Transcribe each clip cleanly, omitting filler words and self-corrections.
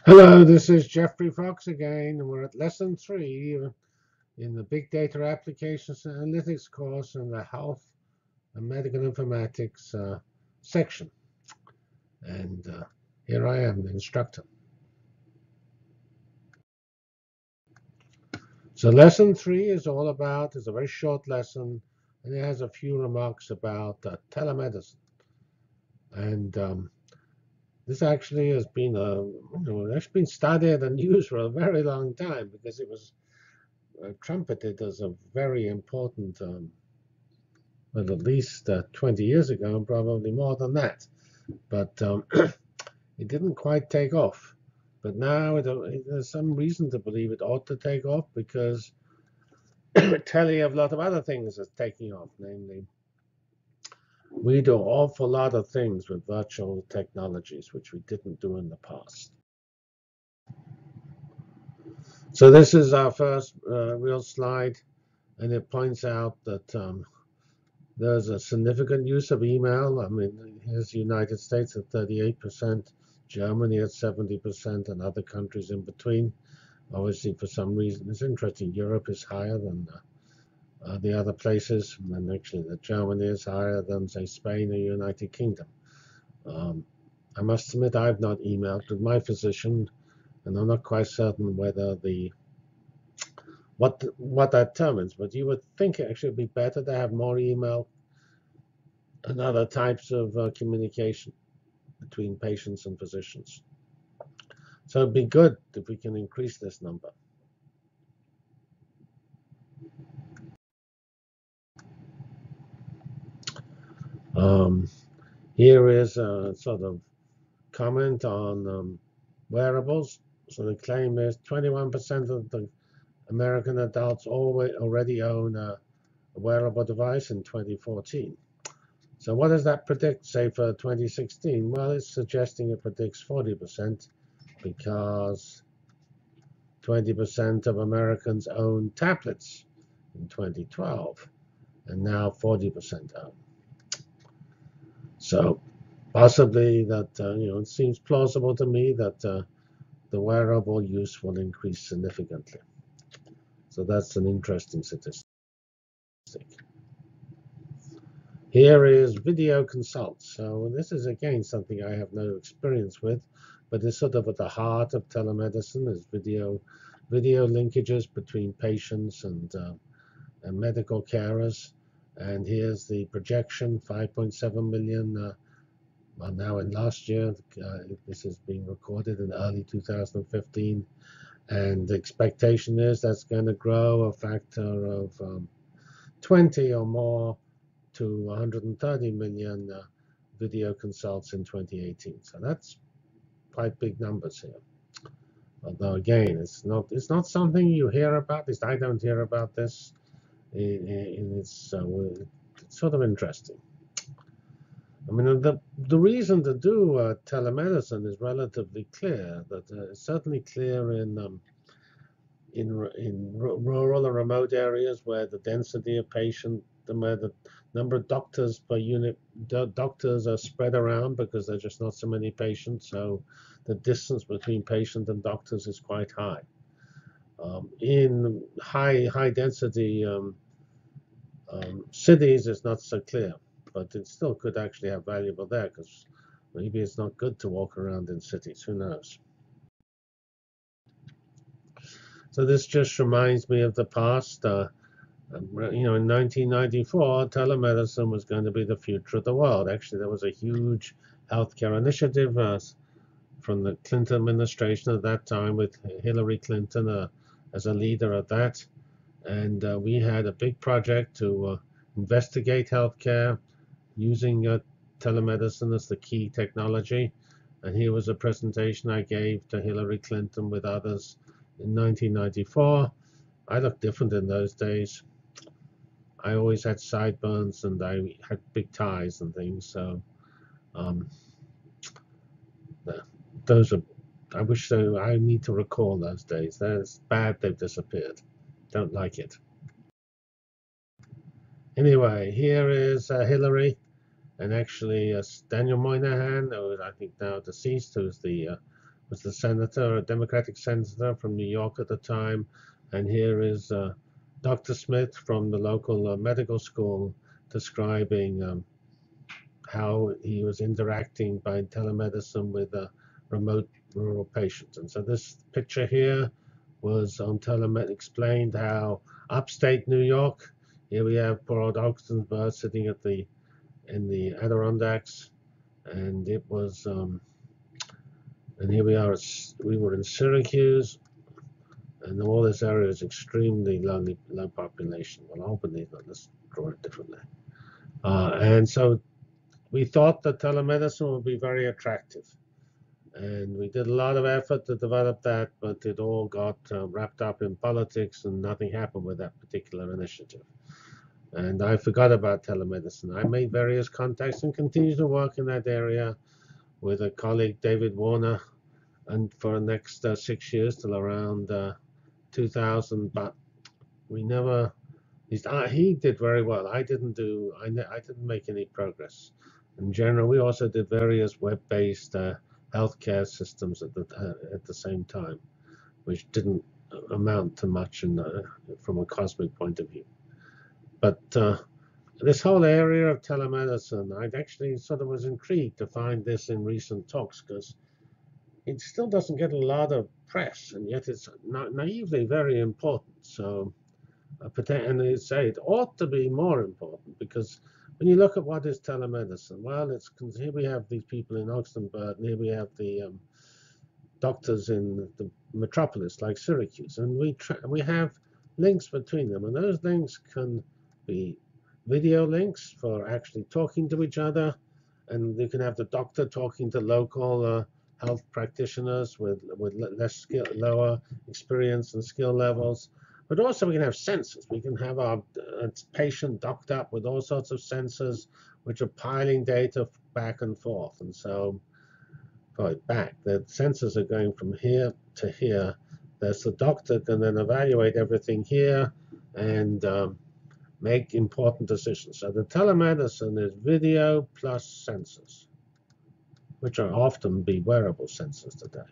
Hello, this is Jeffrey Fox again, and we're at lesson 3 in the Big Data Applications and Analytics course in the Health and Medical Informatics section. And here I am, the instructor. So lesson 3 is all about, it's a very short lesson, and it has a few remarks about telemedicine. And this actually has been, been studied and used for a very long time because it was trumpeted as a very important, well, at least 20 years ago, and probably more than that. But it didn't quite take off. But now there's some reason to believe it ought to take off because telling of a lot of other things is taking off. Namely, we do an awful lot of things with virtual technologies, which we didn't do in the past. So this is our first real slide, and it points out that there's a significant use of email. I mean, here's the United States at 38%, Germany at 70%, and other countries in between. Obviously, for some reason, it's interesting. Europe is higher than the other places, and actually, Germany is higher than, say, Spain or United Kingdom. I must admit, I've not emailed with my physician, and I'm not quite certain whether what that determines. But you would think it actually would be better to have more email and other types of communication between patients and physicians. So it'd be good if we can increase this number. Here is a sort of comment on wearables. So the claim is 21% of the American adults already own a wearable device in 2014. So what does that predict, say, for 2016? Well, it's suggesting it predicts 40% because 20% of Americans own tablets in 2012, and now 40% own. So possibly that, it seems plausible to me that the wearable use will increase significantly. So that's an interesting statistic. Here is video consults. So this is, again, something I have no experience with, but it's sort of at the heart of telemedicine is video linkages between patients and medical carers. And here's the projection, 5.7 million. Well, now in last year, this is being recorded in early 2015. And the expectation is that's going to grow a factor of 20 or more to 130 million video consults in 2018. So that's quite big numbers here. Although again, it's not something you hear about. At least I don't hear about this. It's sort of interesting. I mean, the reason to do telemedicine is relatively clear. That it's certainly clear in rural or remote areas where the density of patient, where the number of doctors per unit, doctors are spread around because there's just not so many patients. So the distance between patient and doctors is quite high. In high density cities, it's not so clear, but it still could actually have valuable there because maybe it's not good to walk around in cities. Who knows? So this just reminds me of the past. In 1994, telemedicine was going to be the future of the world. Actually, there was a huge healthcare initiative from the Clinton administration at that time with Hillary Clinton as a leader of that. And we had a big project to investigate healthcare using telemedicine as the key technology. And here was a presentation I gave to Hillary Clinton with others in 1994. I looked different in those days. I always had sideburns and I had big ties and things. So those are, I wish so. I need to recall those days. That's bad. They've disappeared. Don't like it. Anyway, here is Hillary, and actually Daniel Moynihan, who is I think now deceased, who's the was the senator, a Democratic senator from New York at the time. And here is Dr. Smith from the local medical school describing how he was interacting by telemedicine with remote rural patients. And so this picture here was on telemed explained how upstate New York. Here we have poor old Oxenberg sitting at in the Adirondacks, and it was and here we are. We were in Syracuse, and all this area is extremely low population. Well, Albany, let's draw it differently. And so we thought that telemedicine would be very attractive. And we did a lot of effort to develop that, but it all got wrapped up in politics and nothing happened with that particular initiative. And I forgot about telemedicine. I made various contacts and continue to work in that area with a colleague, David Warner, and for the next 6 years till around 2000. But we never. He did very well. I didn't make any progress. In general, we also did various web-based healthcare systems at the same time, which didn't amount to much from a cosmic point of view. But this whole area of telemedicine, I actually sort of was intrigued to find this in recent talks because it still doesn't get a lot of press, and yet it's naively very important. So, and they say it ought to be more important because when you look at what is telemedicine, well, here we have these people in Oxenberg, and here we have the doctors in the metropolis like Syracuse, and we have links between them, and those links can be video links for actually talking to each other, and you can have the doctor talking to local health practitioners with less skill, lower experience and skill levels. But also we can have sensors. We can have our patient docked up with all sorts of sensors which are piling data back and forth. And so, the sensors are going from here to here. There's the doctor can then evaluate everything here and make important decisions. So the telemedicine is video plus sensors, which are often be wearable sensors today.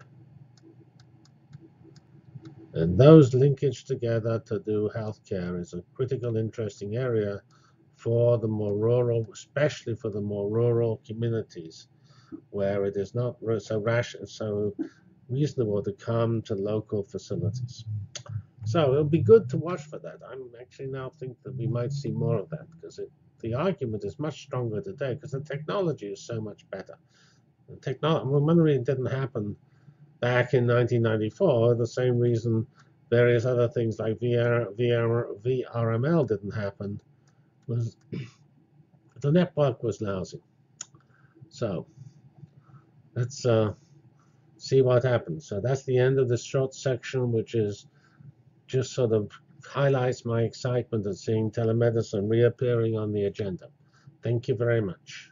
And those linkage together to do healthcare is a critical, interesting area for the more rural, especially for the more rural communities, where it is not so reasonable to come to local facilities. So it'll be good to watch for that. I'm actually now think that we might see more of that because the argument is much stronger today because the technology is so much better. One reason it didn't happen back in 1994, the same reason various other things like VRML didn't happen was the network was lousy. So let's see what happens. So that's the end of this short section, which is just sort of highlights my excitement at seeing telemedicine reappearing on the agenda. Thank you very much.